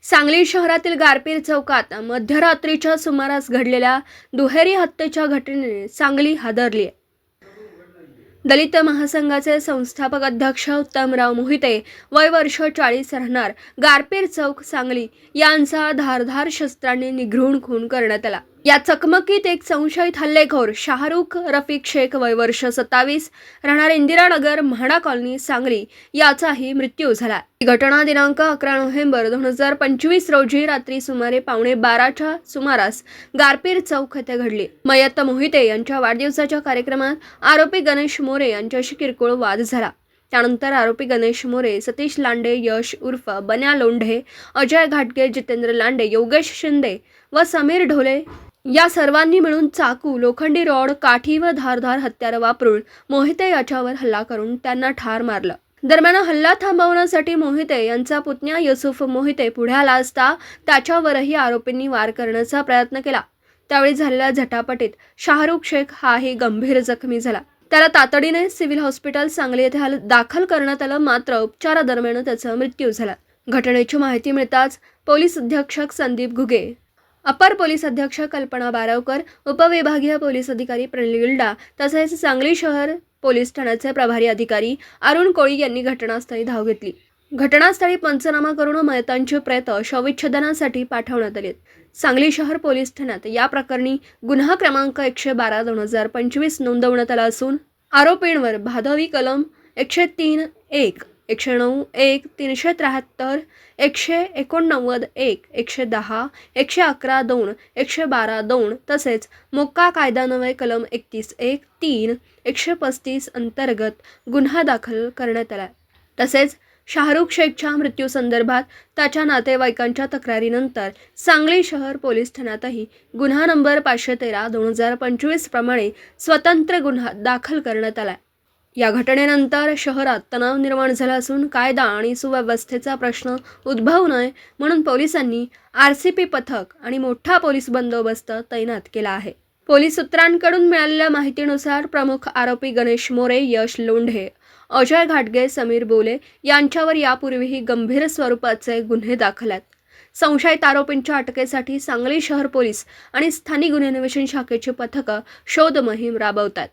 सांगली शहरातील गारपीट चौकात मध्यरात्रीच्या सुमारास घडलेल्या दुहेरी हत्येच्या घटनेने सांगली हादरली आहे. दलित महासंघाचे संस्थापक अध्यक्ष उत्तमराव मोहिते वय वर्ष 40 राहणार गारपीट चौक सांगली यांचा धारधार शस्त्रांनी निघृण खून करण्यात आला. या चकमकीत एक संशयित हल्लेखोर शाहरुख रफिक शेख वय वर्ष 27 राहणार इंदिरानगर म्हाडा कॉलनी सांगली याचाही मृत्यू झाला. ही घटना दिनांक 11 नोव्हेंबर 2025 रोजी रात्री सुमारे 11:15च्या सुमारास गारपीट चौक येथे घडली. मयत मोहिते यांच्या वाढदिवसाच्या कार्यक्रमात आरोपी गणेश मोरे यांच्याशी किरकोळ वाद झाला. त्यानंतर आरोपी गणेश मोरे, सतीश लांडे, यश उर्फ बन्या लोंढे, अजय घाटगे, जितेंद्र लांडे, योगेश शिंदे व समीर ढोले या सर्वांनी मिळून चाकू, लोखंडी रॉड, काठी व धारधार हत्यार वापरून मोहिते याच्यावर हल्ला करून त्यांना ठार मारलं. दरम्यान हल्ला थांबवण्यासाठी मोहिते यांचा पुतण्या युसुफ मोहिते पुढे आला असता त्याच्यावरही आरोपींनी वार करण्याचा प्रयत्न केला. त्यावेळी झालेल्या झटापटीत शाहरुख शेख हाही गंभीर जखमी झाला. त्याला तातडीने सिव्हिल हॉस्पिटल सांगली येथे दाखल करण्यात आलं, मात्र उपचारादरम्यान त्याचा मृत्यू झाला. घटनेची माहिती मिळताच पोलीस अधीक्षक संदीप घुगे, अपर पोलीस अधीक्षक कल्पना बारावकर, उपविभागीय पोलीस अधिकारी प्रणिल गिल्डा तसेच सांगली शहर पोलीस ठाण्याचे प्रभारी अधिकारी अरुण कोळी यांनी घटनास्थळी धाव घेतली. घटनास्थळी पंचनामा करून मयतांची प्रेत शवविच्छेदनासाठी पाठवण्यात आली. सांगली शहर पोलीस ठाण्यात या प्रकरणी गुन्हा क्रमांक 112/2025 नोंदवण्यात आला असून आरोपींवर भादवी कलम 103(1), 109(1), 373, 189(1), 110, 111(2), 112(2) तसेच मोक्का कायदान्वये कलम 31(1), 3, 135 अंतर्गत गुन्हा दाखल करण्यात आला. तसेच शाहरुख शेखच्या मृत्यूसंदर्भात त्याच्या नातेवाईकांच्या तक्रारीनंतर सांगली शहर पोलीस ठाण्यातही गुन्हा नंबर 513/2025 प्रमाणे स्वतंत्र गुन्हा दाखल करण्यात आला. या घटनेनंतर शहरात तणाव निर्माण झाला असून कायदा आणि सुव्यवस्थेचा प्रश्न उद्भवू नये म्हणून पोलिसांनी RCP पथक आणि मोठा पोलीस बंदोबस्त तैनात केला आहे. पोलीस सूत्रांकडून मिळालेल्या माहितीनुसार प्रमुख आरोपी गणेश मोरे, यश लोंढे, अजय घाटगे, समीर बोले यांच्यावर यापूर्वीही गंभीर स्वरूपाचे गुन्हे दाखल आहेत. संशयित आरोपींच्या अटकेसाठी सांगली शहर पोलीस आणि स्थानिक गुन्हे अन्वेषण शाखेची पथकं शोध मोहीम राबवतात.